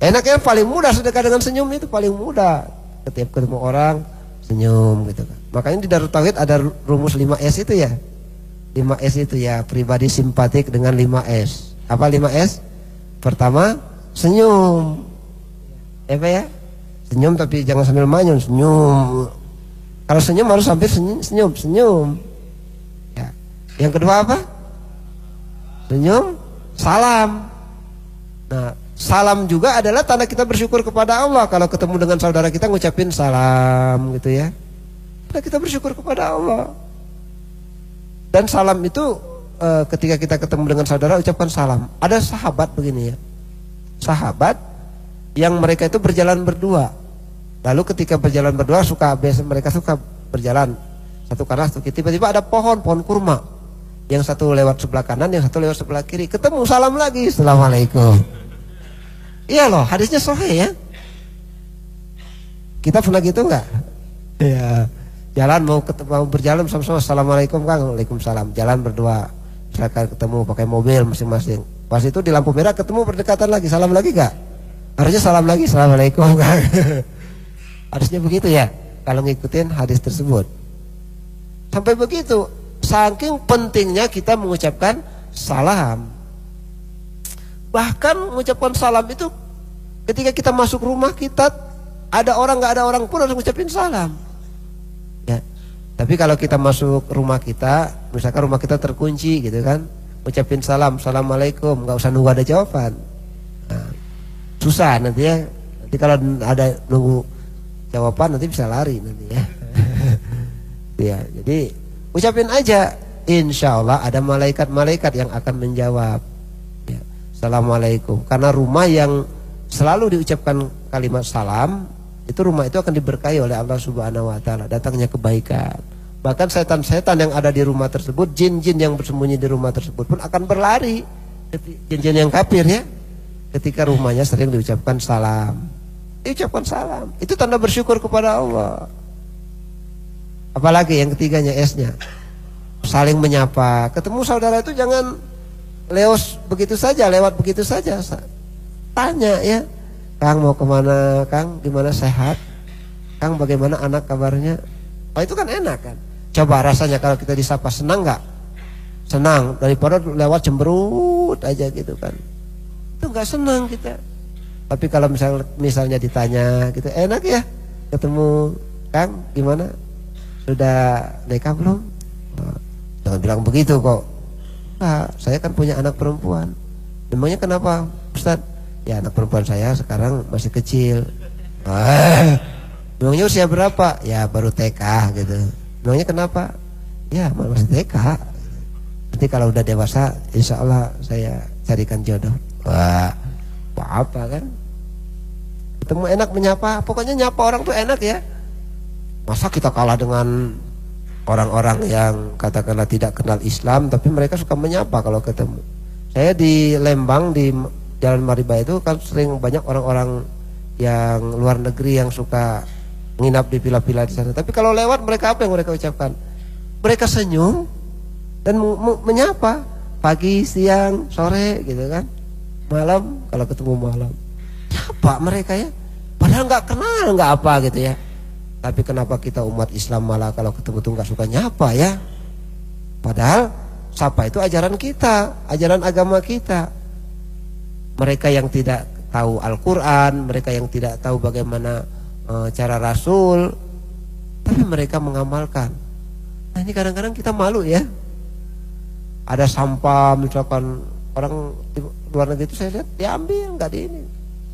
Enaknya paling mudah sedekah dengan senyum, itu paling mudah. Setiap ketemu orang senyum gitu kan. Makanya di Darut Tauhid ada rumus 5S itu ya. 5S itu ya, pribadi simpatik dengan 5S. Apa 5S? Pertama, senyum. Apa ya? Senyum tapi jangan sambil manyun, senyum. Kalau senyum harus sambil senyum. Ya. Yang kedua apa? Senyum, salam. Nah, salam juga adalah tanda kita bersyukur kepada Allah. Kalau ketemu dengan saudara kita ngucapin salam gitu ya. Tanda kita bersyukur kepada Allah. Dan salam itu ketika kita ketemu dengan saudara ucapkan salam. Ada sahabat begini ya. Sahabat yang mereka itu berjalan berdua. Lalu ketika berjalan berdua mereka suka berjalan satu kanan satu kiri. Tiba-tiba ada pohon kurma. Yang satu lewat sebelah kanan, yang satu lewat sebelah kiri. Ketemu salam lagi. Assalamualaikum. Iya loh, hadisnya sahih ya. Kita pernah gitu enggak? Iya. Jalan mau berjalan sama-sama, assalamualaikum Kang, waalaikumsalam. Jalan berdua, misalkan ketemu pakai mobil masing-masing. Pas itu di lampu merah ketemu berdekatan lagi, salam lagi gak? Harusnya salam lagi, assalamualaikum Kang. Harusnya begitu ya, kalau ngikutin hadis tersebut. Sampai begitu, saking pentingnya kita mengucapkan salam. Bahkan mengucapkan salam itu ketika kita masuk rumah kita, ada orang gak ada orang pun harus mengucapin salam. Ya. Tapi kalau kita masuk rumah kita, misalkan rumah kita terkunci gitu kan, ucapin salam, assalamualaikum, nggak usah nunggu ada jawaban. Nah, susah nanti ya. Nanti kalau ada nunggu jawaban nanti bisa lari nanti ya. Ya, jadi ucapin aja, insya Allah ada malaikat-malaikat yang akan menjawab. Ya, assalamualaikum. Karena rumah yang selalu diucapkan kalimat salam, itu rumah itu akan diberkahi oleh Allah Subhanahu wa taala, datangnya kebaikan. Bahkan setan-setan yang ada di rumah tersebut, jin-jin yang bersembunyi di rumah tersebut pun akan berlari. Jin-jin yang kafir ya, ketika rumahnya sering diucapkan salam. Diucapkan salam, itu tanda bersyukur kepada Allah. Apalagi yang ketiganya S-nya, saling menyapa. Ketemu saudara itu jangan lewat begitu saja. Tanya ya, Kang mau kemana, Kang gimana, sehat, Kang bagaimana anak kabarnya. Oh itu kan enak kan. Coba rasanya kalau kita disapa, senang gak? Senang, daripada lewat cemberut aja gitu kan. Itu gak senang kita. Tapi kalau misalnya ditanya gitu, enak ya ketemu, Kang gimana, sudah nikah belum? Oh, jangan bilang begitu kok. Nah, saya kan punya anak perempuan. Memangnya kenapa Ustaz? Ya anak perempuan saya sekarang masih kecil. Memangnya usia berapa? Ya baru TK gitu. Memangnya kenapa? Ya masih TK. Nanti kalau udah dewasa insya Allah saya carikan jodoh. Wah, apa kan? Ketemu enak menyapa. Pokoknya nyapa orang tuh enak ya. Masa kita kalah dengan orang-orang yang katakanlah tidak kenal Islam, tapi mereka suka menyapa kalau ketemu. Saya di Lembang di Jalan Mariba itu kan sering banyak orang-orang yang luar negeri yang suka nginap di villa-villa di sana. Tapi kalau lewat mereka apa yang mereka ucapkan? Mereka senyum dan menyapa pagi, siang, sore gitu kan. Malam kalau ketemu malam. Nyapa mereka ya. Padahal nggak kenal, nggak apa gitu ya. Tapi kenapa kita umat Islam malah kalau ketemu tuh nggak suka nyapa ya? Padahal sapa itu ajaran kita, ajaran agama kita. Mereka yang tidak tahu Al-Quran, mereka yang tidak tahu bagaimana cara Rasul, tapi mereka mengamalkan. Nah ini kadang-kadang kita malu ya. Ada sampah misalkan orang di luar negeri itu saya lihat diambil, nggak di ini.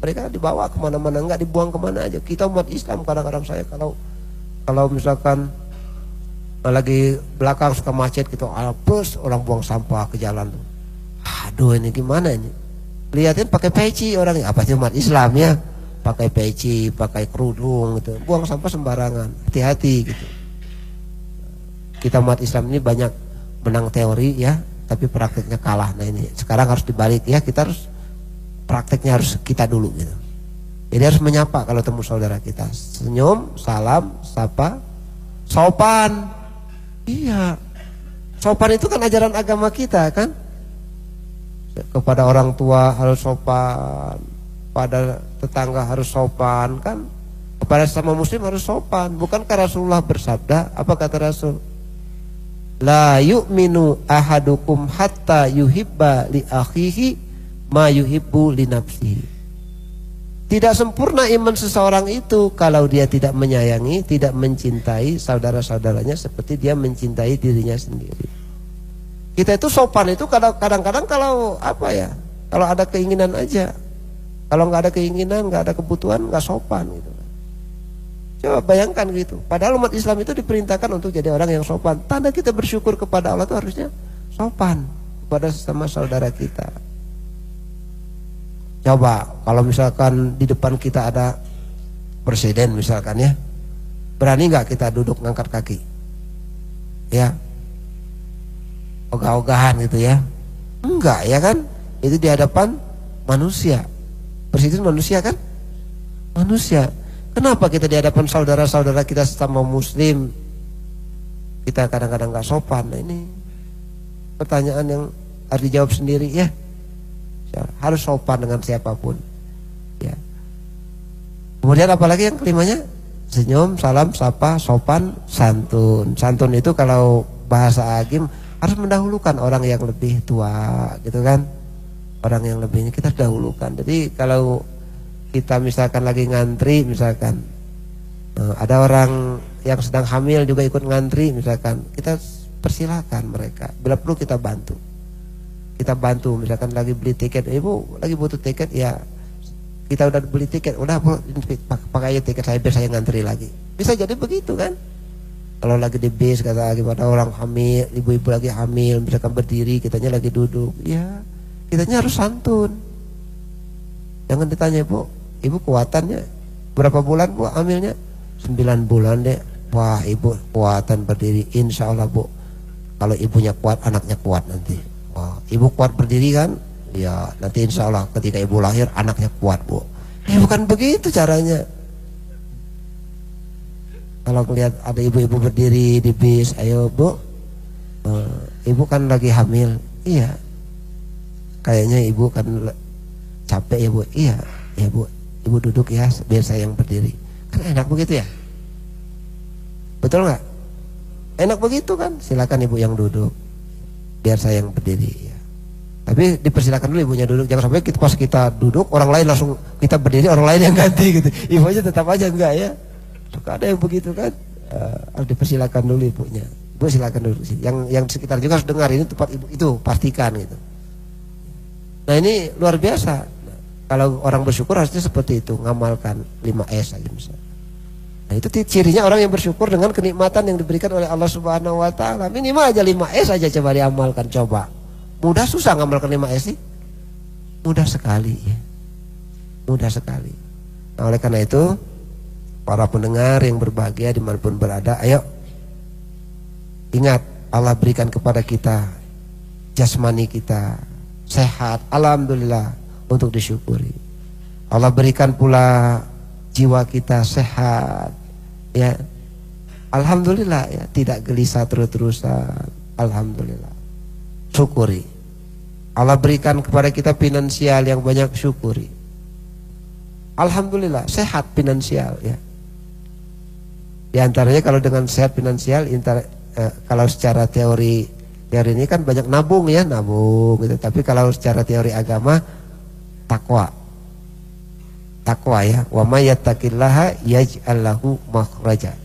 Mereka dibawa kemana-mana, nggak dibuang kemana aja. Kita umat Islam kadang-kadang saya kalau misalkan lagi belakang suka macet gitu, plus orang buang sampah ke jalan tuh. Aduh ini gimana ini? Lihatin pakai peci orang, apa sih umat Islam ya? Pakai peci, pakai kerudung gitu, buang sampah sembarangan. Hati-hati gitu. Kita umat Islam ini banyak menang teori ya, tapi prakteknya kalah. Nah ini sekarang harus dibalik ya, kita harus prakteknya harus kita dulu gitu. Jadi harus menyapa kalau temu saudara kita. Senyum, salam, sapa, sopan. Iya. Sopan itu kan ajaran agama kita kan. Kepada orang tua harus sopan, pada tetangga harus sopan kan. Kepada sesama muslim harus sopan. Bukankah Rasulullah bersabda, apa kata Rasul? La yu'minu ahadukum hatta yuhibba li akhihi ma yuhibbu li nafsihi. Tidak sempurna iman seseorang itu kalau dia tidak menyayangi, tidak mencintai saudara-saudaranya seperti dia mencintai dirinya sendiri. Kita itu sopan itu kadang-kadang kalau apa ya, kalau ada keinginan aja. Kalau nggak ada keinginan, nggak ada kebutuhan, nggak sopan gitu. Coba bayangkan gitu. Padahal umat Islam itu diperintahkan untuk jadi orang yang sopan. Tanda kita bersyukur kepada Allah itu harusnya sopan kepada sesama saudara kita. Coba kalau misalkan di depan kita ada presiden misalkan ya, berani nggak kita duduk ngangkat kaki? Ya, ogah-ogahan gitu ya? Enggak ya kan? Itu di hadapan manusia. Presiden manusia kan? Manusia. Kenapa kita di hadapan saudara-saudara kita sesama muslim kita kadang-kadang nggak sopan? Nah, ini pertanyaan yang harus dijawab sendiri ya. Harus sopan dengan siapapun ya. Kemudian apalagi yang kelimanya? Senyum, salam, sapa, sopan, santun. Santun itu kalau bahasa agim harus mendahulukan orang yang lebih tua gitu kan. Orang yang lebih ini kita dahulukan. Jadi kalau kita misalkan lagi ngantri misalkan, ada orang yang sedang hamil juga ikut ngantri misalkan, kita persilakan mereka. Bila perlu kita bantu. Kita bantu misalkan lagi beli tiket, ibu lagi butuh tiket ya, kita udah beli tiket, udah bu pakai aja tiket saya biar saya ngantri lagi. Bisa jadi begitu kan. Kalau lagi di bis kata gimana orang hamil, ibu-ibu lagi hamil misalkan berdiri, kitanya lagi duduk, ya kitanya harus santun. Jangan ditanya, bu, ibu kuatannya berapa bulan bu hamilnya? 9 bulan deh. Wah ibu kuatan berdiri, insya Allah bu, kalau ibunya kuat anaknya kuat nanti. Wah, ibu kuat berdiri kan? Ya nanti insya Allah ketika ibu lahir anaknya kuat bu. Bukan begitu caranya. Kalau lihat ada ibu-ibu berdiri di bis, ayo bu, ibu kan lagi hamil. Iya. Kayaknya ibu kan capek ya bu. Iya, ya bu, ibu duduk ya biar saya yang berdiri. Kan enak begitu ya? Betul nggak? Enak begitu kan? Silakan ibu yang duduk, biar saya yang berdiri ya. Tapi dipersilakan dulu ibunya duduk. Jangan sampai pas kita duduk orang lain langsung kita berdiri, orang lain yang ganti gitu. Ibunya tetap aja enggak ya. Suka ada yang begitu kan. Harus dipersilakan dulu ibunya. Ibu silakan dulu sih. Yang sekitar juga harus dengar ini tempat ibu itu, pastikan gitu. Nah ini luar biasa. Nah, kalau orang bersyukur harusnya seperti itu, ngamalkan 5S aja misalnya. Nah itu cirinya orang yang bersyukur dengan kenikmatan yang diberikan oleh Allah Subhanahu Wa Taala. Minimal aja 5S aja coba diamalkan, coba. Mudah susah ngamalkan 5S sih? Mudah sekali ya. Mudah sekali. Nah oleh karena itu para pendengar yang berbahagia dimanapun berada, ayo ingat Allah berikan kepada kita jasmani kita sehat, alhamdulillah, untuk disyukuri. Allah berikan pula jiwa kita sehat, ya, alhamdulillah ya, tidak gelisah terus-terusan, alhamdulillah, syukuri. Allah berikan kepada kita finansial yang banyak, syukuri. Alhamdulillah sehat finansial ya. Di antaranya kalau dengan sehat finansial, kalau secara teori ini kan banyak nabung ya, nabung gitu. Tapi kalau secara teori agama, takwa ya. Wa may yattaqillaha yaj'al lahu makhraja.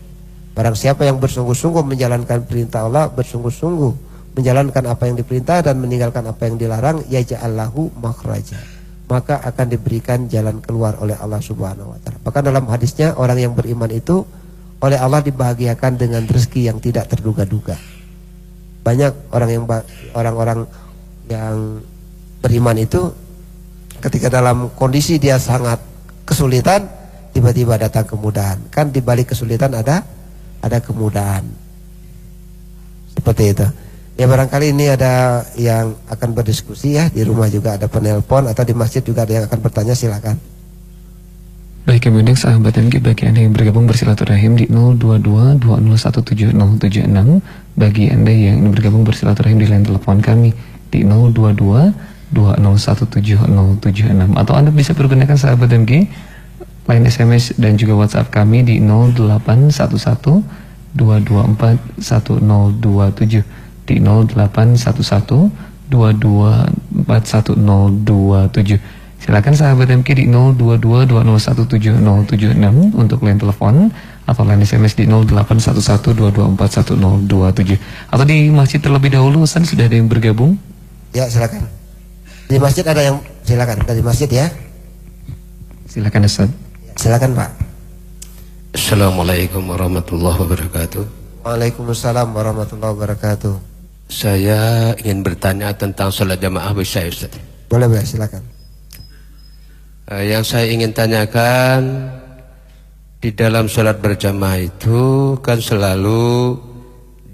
Barang siapa yang bersungguh-sungguh menjalankan perintah Allah, bersungguh-sungguh menjalankan apa yang diperintah dan meninggalkan apa yang dilarang, yaj'al lahu makhraja, maka akan diberikan jalan keluar oleh Allah Subhanahu wa taala. Bahkan dalam hadisnya, orang yang beriman itu oleh Allah dibahagiakan dengan rezeki yang tidak terduga-duga. Banyak orang-orang yang beriman itu ketika dalam kondisi dia sangat kesulitan, tiba-tiba datang kemudahan. Kan di balik kesulitan ada kemudahan. Seperti itu. Ya barangkali ini ada yang akan berdiskusi ya, di rumah juga ada penelpon atau di masjid juga ada yang akan bertanya, silakan. Baik, kemudian sahabat MG, bagi Anda yang bergabung bersilaturahim di 0222017076, bagi Anda yang ingin bergabung bersilaturahim di line telepon kami di 0222017076, atau Anda bisa pergunakan sahabat MG line SMS dan juga WhatsApp kami di 0811224107, di 0811224107. Silakan sahabat MK di 0222017076 untuk line telepon, atau line SMS di 0811224107. Atau di masjid terlebih dahulu, Ustaz, sudah ada yang bergabung? Ya, silakan. Di masjid ada yang, silakan dari masjid ya. Silakan Ustaz. Silakan Pak. Assalamualaikum warahmatullahi wabarakatuh. Waalaikumsalam warahmatullahi wabarakatuh. Saya ingin bertanya tentang sholat jamaah bisa, Ustaz? Boleh, silakan. Yang saya ingin tanyakan, di dalam sholat berjamaah itu kan selalu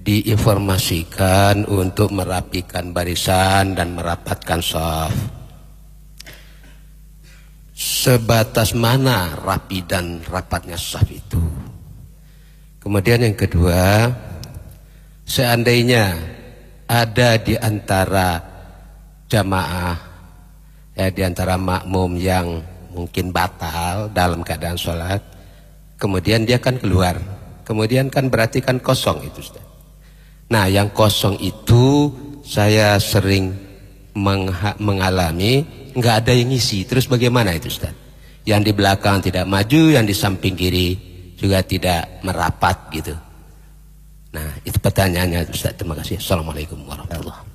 diinformasikan untuk merapikan barisan dan merapatkan shaf. Sebatas mana rapi dan rapatnya shaf itu? Kemudian yang kedua, seandainya ada di antara jamaah, di antara makmum yang mungkin batal dalam keadaan sholat, kemudian dia kan keluar, kemudian kan berarti kan kosong itu, Ustaz. Nah, yang kosong itu saya sering mengalami nggak ada yang ngisi. Terus bagaimana itu, Ustaz? Yang di belakang tidak maju, yang di samping kiri juga tidak merapat gitu. Nah, itu pertanyaannya, Ustaz. Terima kasih. Assalamualaikum warahmatullahi wabarakatuh.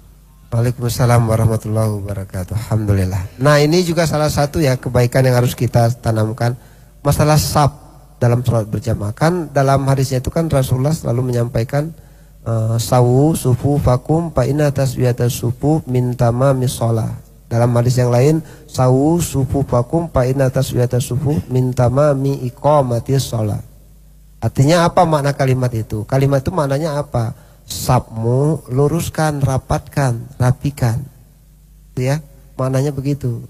Waalaikumsalam warahmatullahi wabarakatuh. Alhamdulillah. Nah, ini juga salah satu ya kebaikan yang harus kita tanamkan, masalah saf dalam sholat berjamaah. Kan dalam hadisnya itu kan Rasulullah selalu menyampaikan sawu sufu fakum fa inna taswiyatas sufu min tamamis shalah. Dalam hadis yang lain, sawu sufu fakum fa inna taswiyatas sufu min tamami iqamatis shalah. Artinya apa makna kalimat itu? Kalimat itu maknanya apa? Safmu luruskan, rapatkan, rapikan. Ya, maknanya begitu.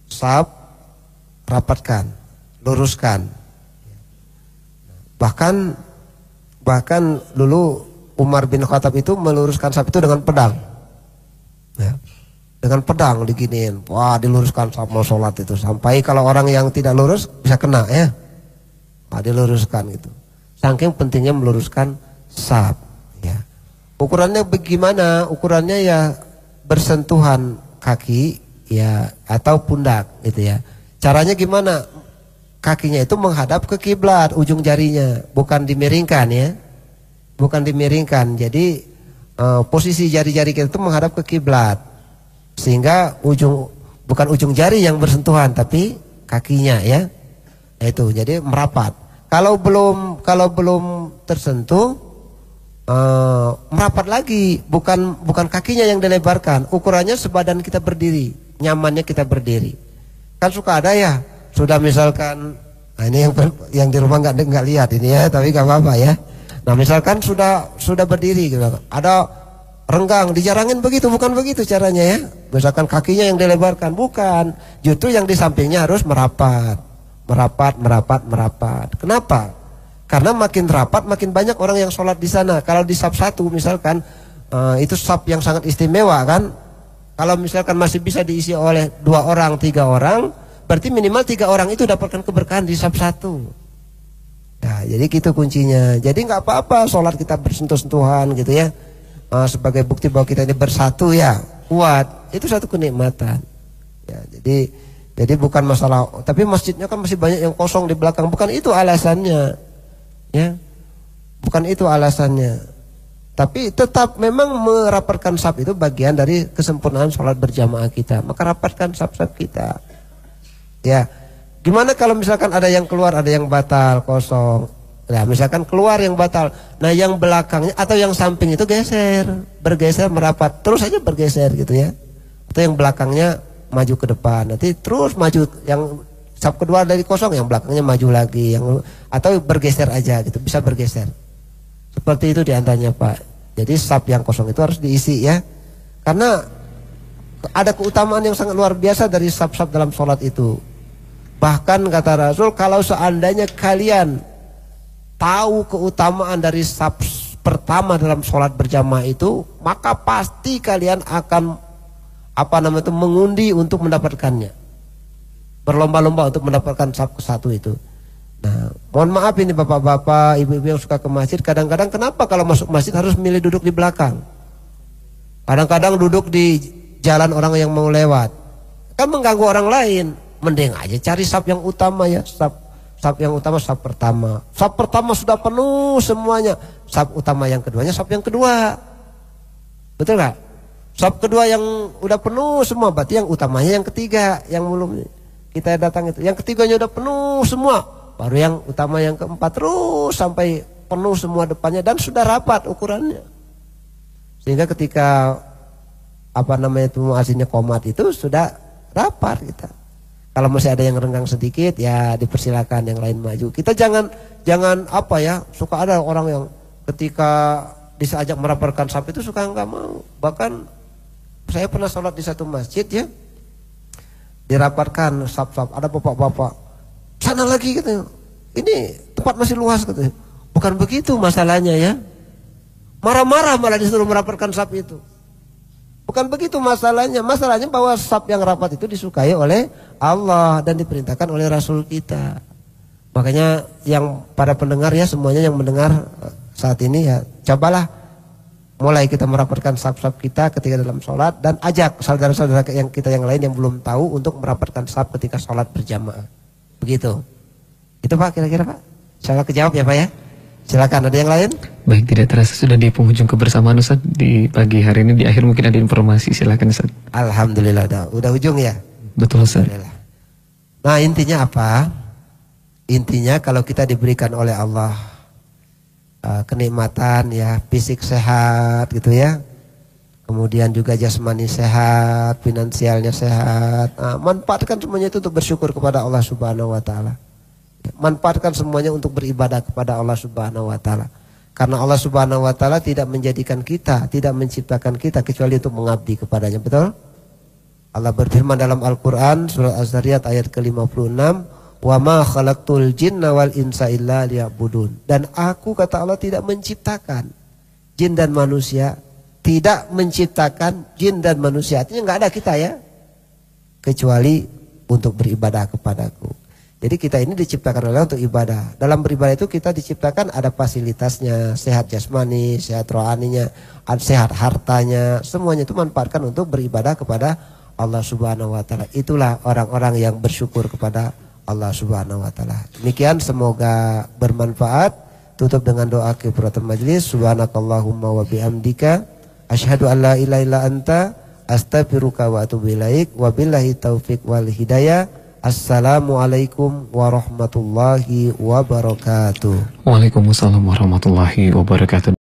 Saf, rapatkan, luruskan. Bahkan dulu Umar bin Khattab itu meluruskan saf itu dengan pedang. Ya. Dengan pedang diginiin. Wah, diluruskan saf mau sholat itu. Sampai kalau orang yang tidak lurus bisa kena ya. Nah, diluruskan gitu. Saking pentingnya meluruskan saf. Ya. Ukurannya bagaimana? Ukurannya ya bersentuhan kaki ya atau pundak gitu ya. Caranya gimana? Kakinya itu menghadap ke kiblat, ujung jarinya, bukan dimiringkan ya. Bukan dimiringkan. Jadi posisi jari-jari kita itu menghadap ke kiblat. Sehingga bukan ujung jari yang bersentuhan tapi kakinya ya. Itu jadi merapat. Kalau belum tersentuh merapat lagi, bukan kakinya yang dilebarkan, ukurannya sebadan kita berdiri, nyamannya kita berdiri. Kan suka ada ya, sudah misalkan, nah ini yang di rumah nggak lihat ini ya, tapi nggak apa-apa ya. Nah misalkan sudah berdiri, gitu, ada renggang, dijarangin begitu, bukan begitu caranya ya. Misalkan kakinya yang dilebarkan, bukan, justru yang di sampingnya harus merapat. Kenapa? Karena makin rapat makin banyak orang yang sholat di sana. Kalau di saf satu misalkan itu saf yang sangat istimewa kan. Kalau misalkan masih bisa diisi oleh 2 orang, 3 orang, berarti minimal 3 orang itu dapatkan keberkahan di saf satu. Nah, jadi gitu kuncinya. Jadi nggak apa-apa sholat kita bersentuh-sentuhan gitu ya. Sebagai bukti bahwa kita ini bersatu ya, kuat. Itu satu kenikmatan. Ya, jadi bukan masalah. Tapi masjidnya kan masih banyak yang kosong di belakang. Bukan itu alasannya. Ya, bukan itu alasannya. Tapi tetap memang merapatkan saf itu bagian dari kesempurnaan sholat berjamaah kita. Maka rapatkan saf-saf kita. Ya, gimana kalau misalkan ada yang keluar, ada yang batal, kosong. Nah, misalkan keluar yang batal, nah yang belakangnya atau yang samping itu bergeser merapat, terus aja bergeser gitu ya. Atau yang belakangnya maju ke depan, nanti terus maju, yang saf kedua dari kosong, yang belakangnya maju lagi, atau bergeser aja gitu, bisa bergeser. Seperti itu diantaranya Pak. Jadi saf yang kosong itu harus diisi ya, karena ada keutamaan yang sangat luar biasa dari saf-saf dalam sholat itu. Bahkan kata Rasul, kalau seandainya kalian tahu keutamaan dari saf pertama dalam sholat berjamaah itu, maka pasti kalian akan mengundi untuk mendapatkannya, berlomba-lomba untuk mendapatkan saf ke satu itu. Nah, mohon maaf ini bapak-bapak, ibu-ibu yang suka ke masjid, kadang-kadang kenapa kalau masuk masjid harus milih duduk di belakang? Kadang-kadang duduk di jalan orang yang mau lewat, kan mengganggu orang lain. Mending aja cari saf yang utama ya, saf yang utama, saf pertama. Saf pertama sudah penuh semuanya. Saf utama yang keduanya, saf yang kedua. Betul gak? Saf kedua yang udah penuh semua, berarti yang utamanya yang ketiga, yang belum kita datang itu. Yang ketiganya udah penuh semua, baru yang utama yang keempat, terus sampai penuh semua depannya dan sudah rapat ukurannya. Sehingga ketika muazzinnya qomat itu sudah rapat kita. Kalau masih ada yang renggang sedikit ya dipersilakan yang lain maju. Kita jangan suka ada orang yang ketika diajak merapatkan saf itu suka nggak mau. Bahkan saya pernah sholat di satu masjid ya, dirapatkan saf-saf, ada bapak-bapak sana lagi gitu. Ini tempat masih luas gitu. Bukan begitu masalahnya ya. Marah-marah malah disuruh merapatkan saf itu. Bukan begitu masalahnya. Masalahnya bahwa saf yang rapat itu disukai oleh Allah dan diperintahkan oleh Rasul kita. Makanya yang para pendengar ya, semuanya yang mendengar saat ini ya, cobalah mulai kita merapatkan saf-saf kita ketika dalam sholat, dan ajak saudara-saudara yang kita yang lain yang belum tahu untuk merapatkan saf ketika sholat berjamaah. Begitu. Itu Pak kira-kira Pak. Insyaallah kejawab ya Pak ya. Silakan, ada yang lain? Baik, tidak terasa sudah di penghujung kebersamaan Ustaz di pagi hari ini. Di akhir mungkin ada informasi, silakan Ustaz. Alhamdulillah, udah ujung ya? Betul Ustaz. Nah intinya apa? Intinya kalau kita diberikan oleh Allah kenikmatan ya, fisik sehat gitu ya, kemudian juga jasmani sehat, finansialnya sehat, manfaatkan semuanya itu untuk bersyukur kepada Allah Subhanahu wa Ta'ala. Manfaatkan semuanya untuk beribadah kepada Allah Subhanahu wa Ta'ala. Karena Allah Subhanahu wa Ta'ala tidak menjadikan kita, tidak menciptakan kita kecuali untuk mengabdi kepadanya. Betul? Allah berfirman dalam Al-Quran surah Az-Zariyat ayat ke-56, wa ma khalaqtul jinna wal insa illa liya'budun. Dan aku, kata Allah, tidak menciptakan jin dan manusia, tidak menciptakan jin dan manusia, artinya nggak ada kita ya, kecuali untuk beribadah kepadaku. Jadi kita ini diciptakan oleh untuk ibadah. Dalam beribadah itu kita diciptakan ada fasilitasnya, sehat jasmani, sehat rohaninya, sehat hartanya, semuanya itu manfaatkan untuk beribadah kepada Allah Subhanahu wa Ta'ala. Itulah orang-orang yang bersyukur kepada Allah Subhanahu wa Ta'ala. Demikian, semoga bermanfaat. Tutup dengan doa kifaratul majlis. Subhanakallahumma wa bihamdika asyhadu an la ilaha illa anta astaghfiruka wa atubu ilaik. Wabillahi taufik wal hidayah. Assalamualaikum warahmatullahi wabarakatuh. Waalaikumsalam warahmatullahi wabarakatuh.